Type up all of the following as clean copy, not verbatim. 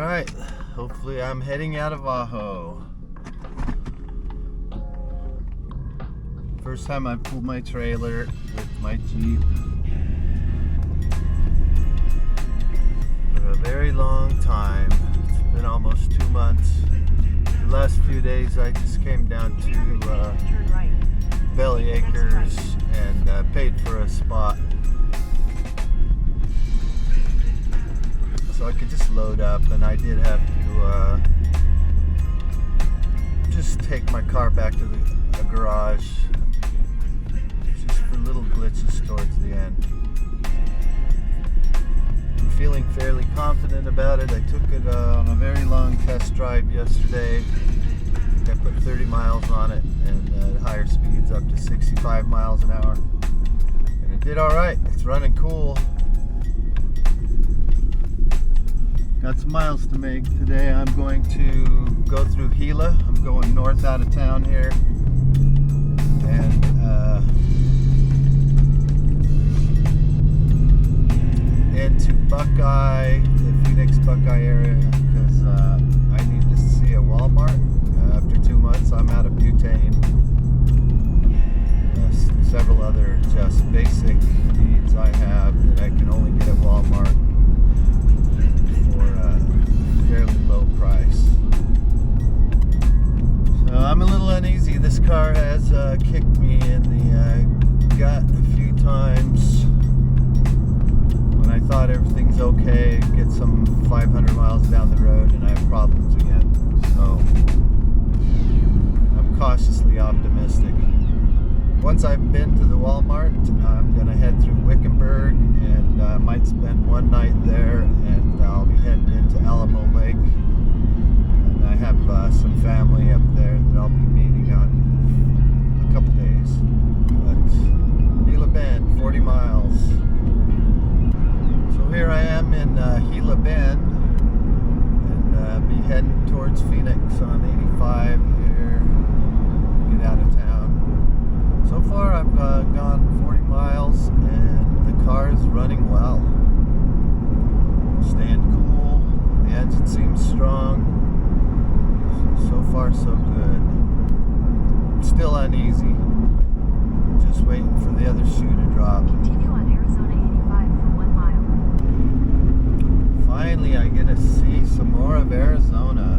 Alright, hopefully I'm heading out of Ajo. First time I pulled my trailer with my Jeep for a very long time. It's been almost 2 months. The last few days I just came down to Belly Acres and paid for a spot. So I could just load up, and I did have to just take my car back to the garage just for little glitches towards the end. I'm feeling fairly confident about it. I took it on a very long test drive yesterday. I put 30 miles on it, and at higher speeds up to 65 miles an hour. And it did alright. It's running cool. Got some miles to make today. I'm going to go through Gila. I'm going north out of town here, and into Buckeye, the Phoenix Buckeye area, because I need to see a Walmart. After 2 months, I'm out of butane. Several other just basic needs I have that I can only get at Walmart for a fairly low price. So I'm a little uneasy. This car has kicked me in the gut a few times. When I thought everything's okay, get some 500 miles down the road and I have problems again. So I'm cautiously optimistic. Once I've been to the Walmart, I'm going to head through Wickenburg, and I might spend one night there, and I'll be heading into Alamo Lake. And I have some family up there that I'll be meeting on a couple days. But Gila Bend, 40 miles. So here I am in Gila Bend, and I'll be heading towards Phoenix on 85 here to get out of town. So far I've gone 40 miles and the car is running well. Staying cool, the engine seems strong. So far so good. Still uneasy. Just waiting for the other shoe to drop. Continue on Arizona 85 for 1 mile. Finally I get to see some more of Arizona.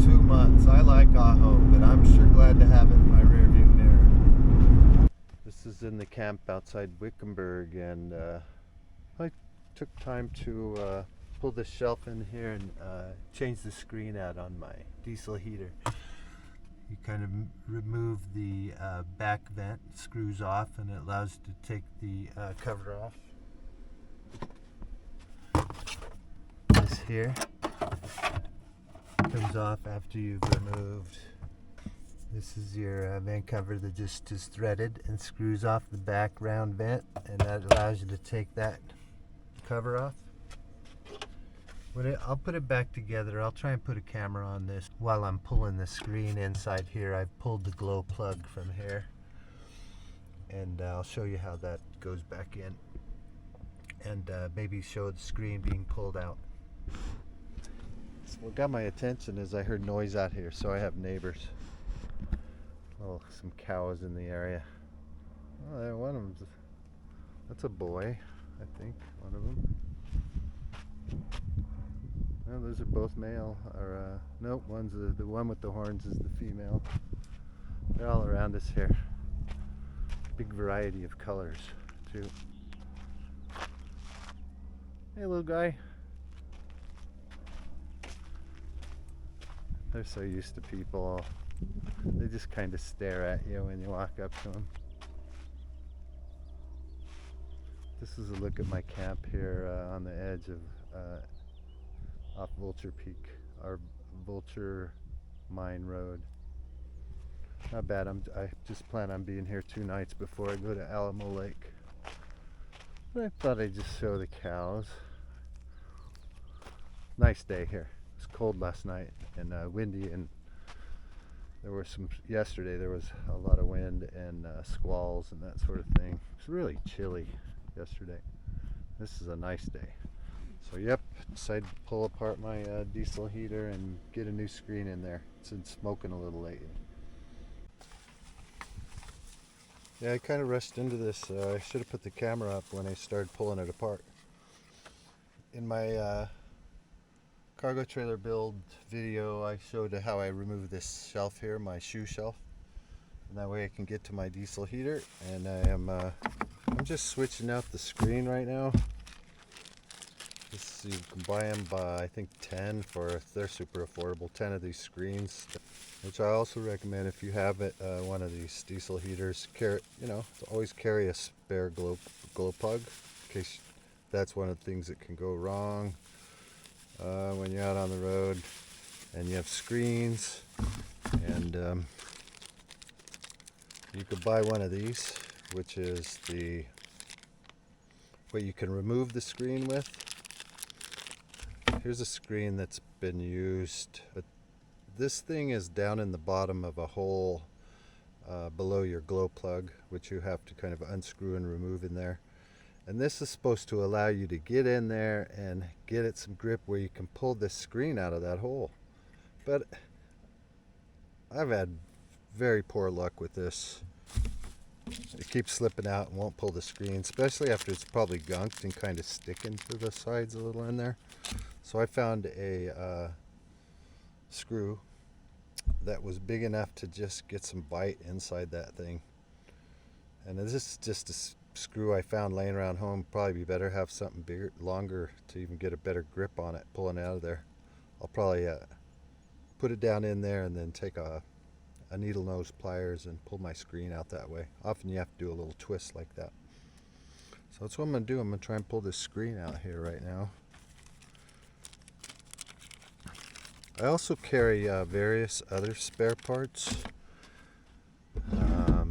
2 months. I like Ajo, but I'm sure glad to have it in my rearview mirror. This is in the camp outside Wickenburg, and I took time to pull this shelf in here and change the screen out on my diesel heater. You kind of remove the back vent, screws off, and it allows you to take the cover off. This here comes off after you've removed. This is your vent cover that just is threaded and screws off the back round vent, and that allows you to take that cover off. I'll put it back together. I'll try and put a camera on this while I'm pulling the screen inside here. I've pulled the glow plug from here, and I'll show you how that goes back in, and maybe show the screen being pulled out. What got my attention is I heard noise out here, so I have neighbors. Oh, some cows in the area. Oh, there, one of them's, that's a boy, I think, one of them. Well, those are both male, or nope, one's the one with the horns is the female. They're all around us here. Big variety of colors, too. Hey, little guy. They're so used to people. They just kind of stare at you when you walk up to them. This is a look at my camp here on the edge of off Vulture Peak, our Vulture Mine Road. Not bad. I just plan on being here 2 nights before I go to Alamo Lake. But I thought I'd just show the cows. Nice day here. It was cold last night and windy, and there were yesterday there was a lot of wind and squalls and that sort of thing. It was really chilly yesterday. This is a nice day. So yep, decided to pull apart my diesel heater and get a new screen in there. It's been smoking a little lately. Yeah, I kind of rushed into this. I should have put the camera up when I started pulling it apart. In my cargo trailer build video, I showed how I remove this shelf here, my shoe shelf, and that way I can get to my diesel heater. And I'm just switching out the screen right now. You can buy them by, I think, 10 for, they're super affordable, 10 of these screens, which I also recommend if you have it, one of these diesel heaters. Always carry a spare glow plug in case that's one of the things that can go wrong when you're out on the road and you have screens. And you could buy one of these, which is what you can remove the screen with. Here's a screen that's been used, but this thing is down in the bottom of a hole below your glow plug, which you have to kind of unscrew and remove in there. And this is supposed to allow you to get in there and get it some grip where you can pull this screen out of that hole. But I've had very poor luck with this. It keeps slipping out and won't pull the screen, especially after it's probably gunked and kind of sticking to the sides a little in there. So I found a screw that was big enough to just get some bite inside that thing. And this is just a screw I found laying around home. Probably be better have something bigger, longer to even get a better grip on it, pulling it out of there. I'll probably put it down in there and then take a needle nose pliers and pull my screen out that way. Often you have to do a little twist like that. So that's what I'm going to do. I'm going to try and pull this screen out here right now. I also carry various other spare parts. What have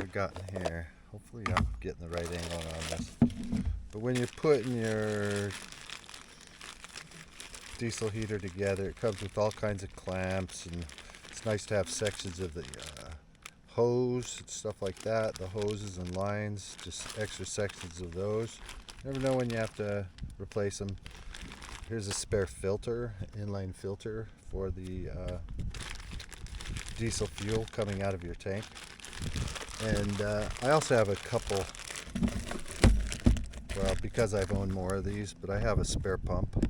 I got in here? Hopefully I'm getting the right angle on this. But when you're putting your diesel heater together, it comes with all kinds of clamps, and it's nice to have sections of the hose and stuff like that, the hoses and lines, just extra sections of those. You never know when you have to replace them. Here's a spare filter, inline filter for the diesel fuel coming out of your tank. And I also have a couple, well, because I've owned more of these, but I have a spare pump,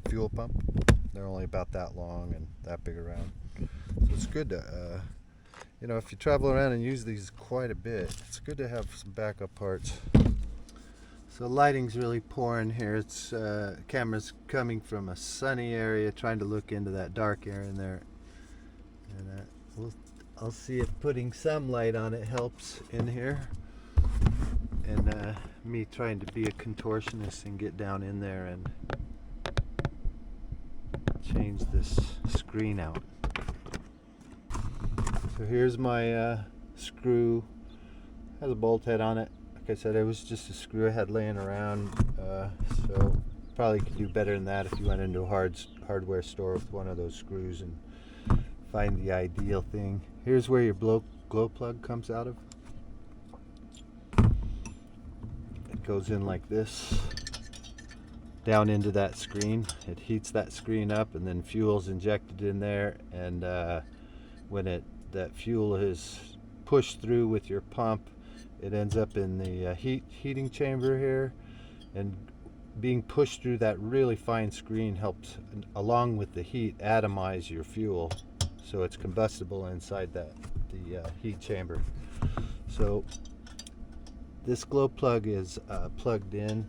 fuel pump. They're only about that long and that big around. So it's good to, if you travel around and use these quite a bit, it's good to have some backup parts. So lighting's really poor in here. It's camera's coming from a sunny area, trying to look into that dark area in there. And I'll see if putting some light on it helps in here. And me trying to be a contortionist and get down in there and change this screen out. So here's my screw. Has a bolt head on it. Like I said, it was just a screw I had laying around, so probably could do better than that if you went into a hardware store with one of those screws and find the ideal thing. Here's where your glow plug comes out of. It goes in like this, down into that screen. It heats that screen up, and then fuel's injected in there, and when that fuel is pushed through with your pump, it ends up in the heating chamber here, and being pushed through that really fine screen helps, along with the heat, atomize your fuel so it's combustible inside the heat chamber. So this glow plug is plugged in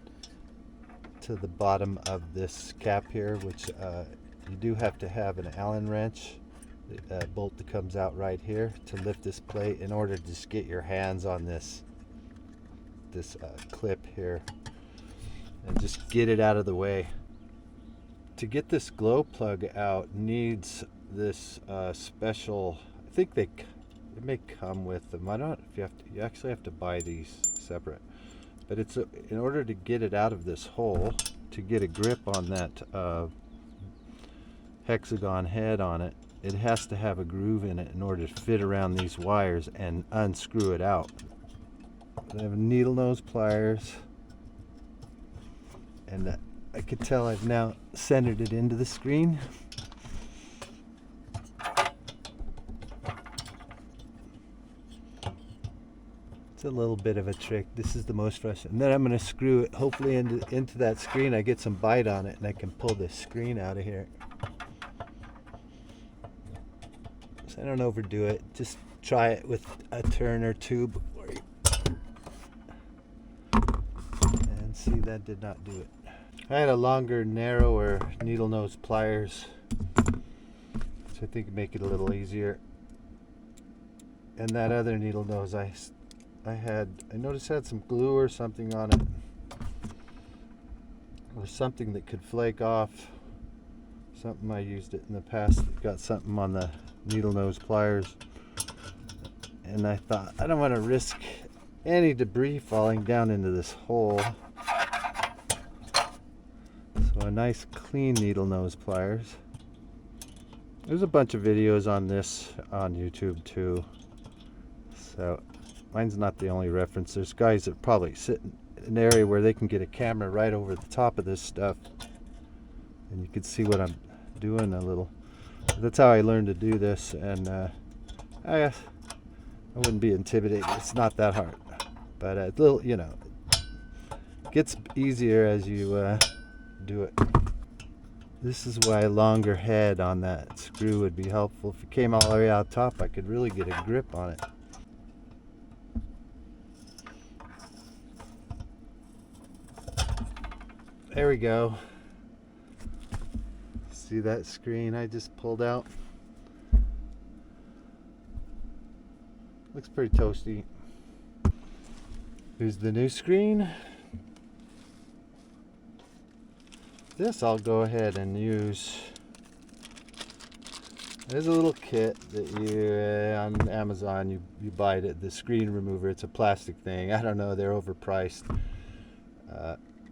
to the bottom of this cap here, which you do have to have an Allen wrench, a bolt that comes out right here, to lift this plate in order to just get your hands on this clip here and just get it out of the way. To get this glow plug out needs this special, I think it may come with them. I don't know if you actually have to buy these separate, but it's in order to get it out of this hole, to get a grip on that hexagon head on it, it has to have a groove in it in order to fit around these wires and unscrew it out. I have needle nose pliers, and I could tell I've now centered it into the screen. It's a little bit of a trick. This is the most frustrating. And then I'm going to screw it hopefully into that screen. I get some bite on it and I can pull this screen out of here. So I don't overdo it. Just try it with a turn or two before you... And see, that did not do it. I had a longer, narrower needle nose pliers, so I think it'd make it a little easier. And that other needle nose I noticed had some glue or something on it, or something that could flake off. Something I used it in the past that got something on the needle nose pliers, and I thought I don't want to risk any debris falling down into this hole. So a nice clean needle nose pliers. There's a bunch of videos on this on YouTube too, so mine's not the only reference. There's guys that probably sit in an area where they can get a camera right over the top of this stuff, and you can see what I'm doing a little. That's how I learned to do this, and I wouldn't be intimidated. It's not that hard, but a little, you know, it gets easier as you do it. This is why a longer head on that screw would be helpful. If it came all the way out top, I could really get a grip on it. There we go. See that screen I just pulled out? Looks pretty toasty. Here's the new screen. This I'll go ahead and use. There's a little kit that you on Amazon you buy it, the screen remover. It's a plastic thing. I don't know, they're overpriced.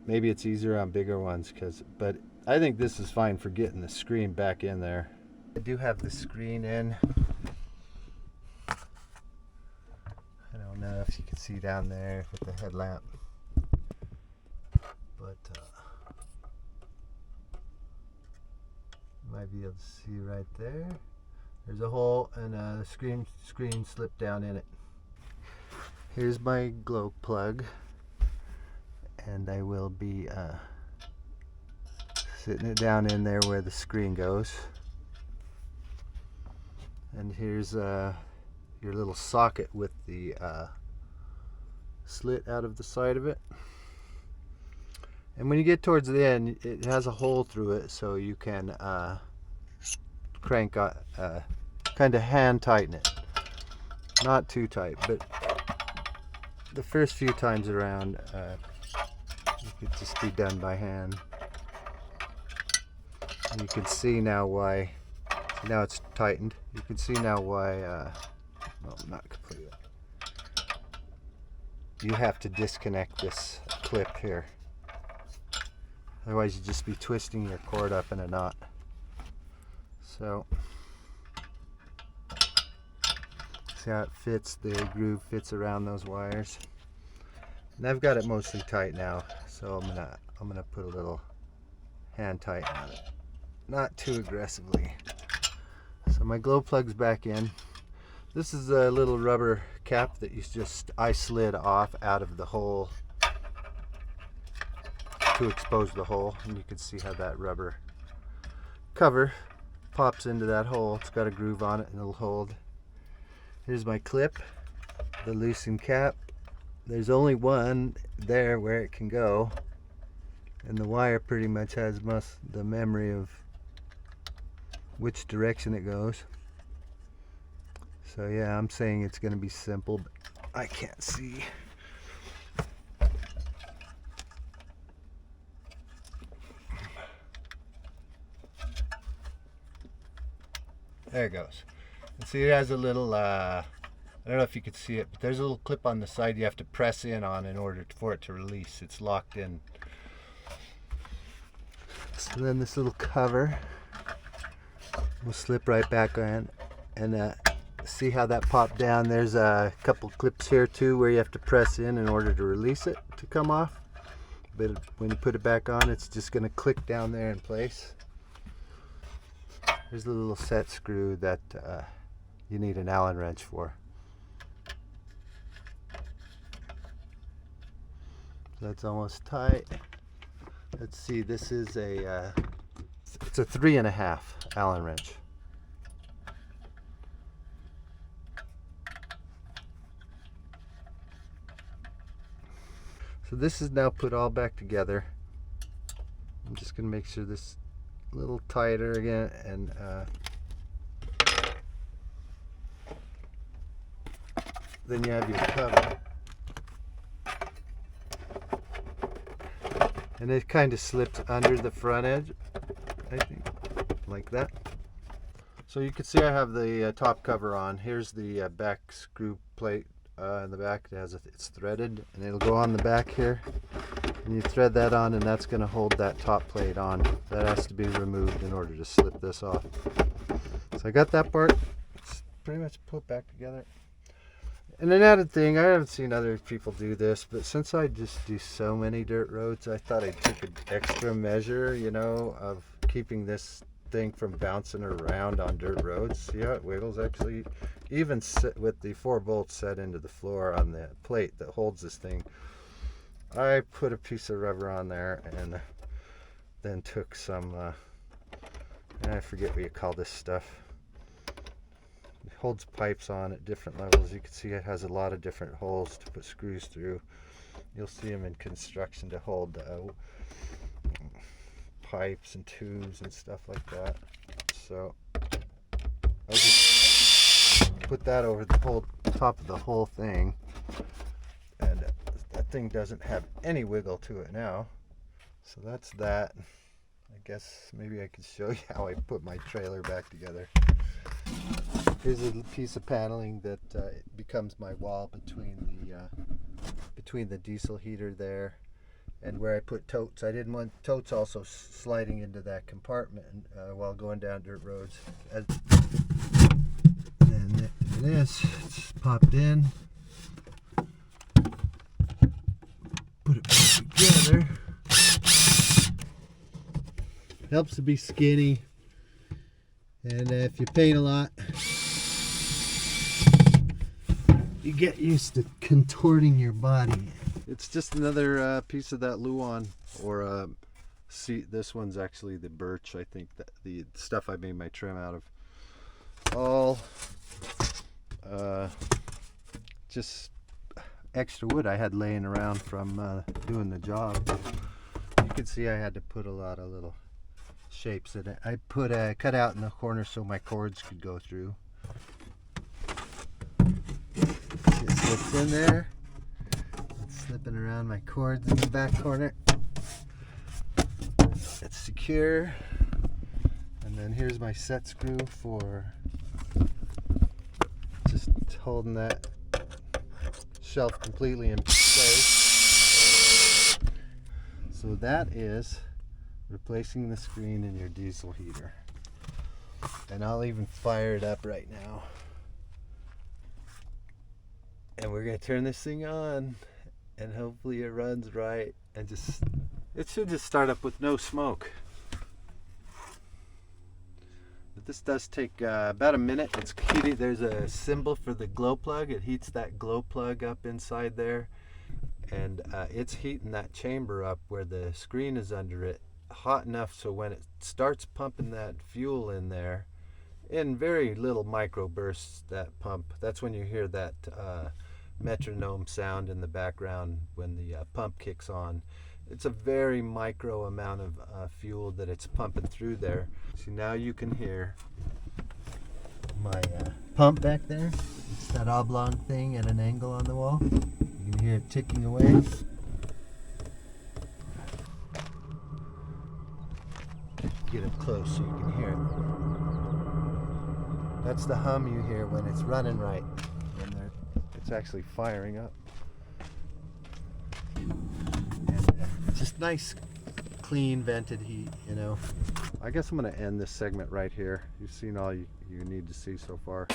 Maybe it's easier on bigger ones, but I think this is fine for getting the screen back in there. I do have the screen in. I don't know if you can see down there with the headlamp, but you might be able to see right there. There's a hole, and the screen slipped down in it. Here's my glow plug, and I will be sitting it down in there where the screen goes. And here's your little socket with the slit out of the side of it. And when you get towards the end, it has a hole through it, so you can crank, kind of hand tighten it. Not too tight, but the first few times around, it could just be done by hand. And you can see now why. Now it's tightened. You can see now why. Well, not completely. You have to disconnect this clip here. Otherwise, you'd just be twisting your cord up in a knot. So, see how it fits? The groove fits around those wires. And I've got it mostly tight now, so I'm gonna put a little hand tighten on it, not too aggressively. So my glow plug's back in. This is a little rubber cap that I slid off out of the hole to expose the hole, and you can see how that rubber cover pops into that hole. It's got a groove on it and it'll hold. Here's my clip, the loosened cap. There's only one there where it can go, and the wire pretty much has the memory of which direction it goes. So yeah, I'm saying it's going to be simple, but I can't see. There it goes. And see, it has a little, I don't know if you can see it, but there's a little clip on the side you have to press in on in order for it to release. It's locked in. So then this little cover will slip right back on, and See how that popped down? There's a couple clips here too where you have to press in order to release it to come off. But when you put it back on, it's just going to click down there in place. There's a little set screw that you need an Allen wrench for. That's almost tight. Let's see, this is it's a 3.5 Allen wrench. So this is now put all back together. I'm just going to make sure this is a little tighter again, and then you have your cover. And it kind of slips under the front edge, I think, like that. So you can see I have the top cover on. Here's the back screw plate in the back. It's threaded, and it'll go on the back here. And you thread that on, and that's going to hold that top plate on. That has to be removed in order to slip this off. So I got that part. It's pretty much put back together. And an added thing, I haven't seen other people do this, but since I just do so many dirt roads, I thought I'd take an extra measure, you know, of keeping this thing from bouncing around on dirt roads. See how it wiggles actually? Even with the 4 bolts set into the floor on the plate that holds this thing, I put a piece of rubber on there and then took some, I forget what you call this stuff. It holds pipes on at different levels. You can see it has a lot of different holes to put screws through. You'll see them in construction to hold pipes and tubes and stuff like that. So I just put that over the whole top of the whole thing, and that thing doesn't have any wiggle to it now. So that's that. I guess maybe I could show you how I put my trailer back together. Here's a piece of paneling that becomes my wall between the diesel heater there and where I put totes. I didn't want totes also sliding into that compartment while going down dirt roads. And then this, it's popped in. Put it back together. Helps to be skinny, and if you paint a lot, you get used to contorting your body. It's just another piece of that Luan, or see, this one's actually the birch. I think that the stuff I made my trim out of. All just extra wood I had laying around from doing the job. You can see I had to put a lot of little shapes in it. I put a cutout in the corner so my cords could go through. It slips in there. It's slipping around my cords in the back corner. It's secure. And then here's my set screw for just holding that shelf completely in place. So that is replacing the screen in your diesel heater. And I'll even fire it up right now. And we're going to turn this thing on, and hopefully it runs right, and it should just start up with no smoke. But this does take about a minute. It's heating. There's a symbol for the glow plug. It heats that glow plug up inside there, and it's heating that chamber up where the screen is under it hot enough so when it starts pumping that fuel in there in very little micro bursts, that pump, that's when you hear that metronome sound in the background when the pump kicks on. It's a very micro amount of fuel that it's pumping through there. See, now you can hear my pump back there. It's that oblong thing at an angle on the wall. You can hear it ticking away. Get up close so you can hear it. That's the hum you hear when it's running right, when it's actually firing up. And just nice, clean, vented heat, you know. I guess I'm going to end this segment right here. You've seen all you need to see so far.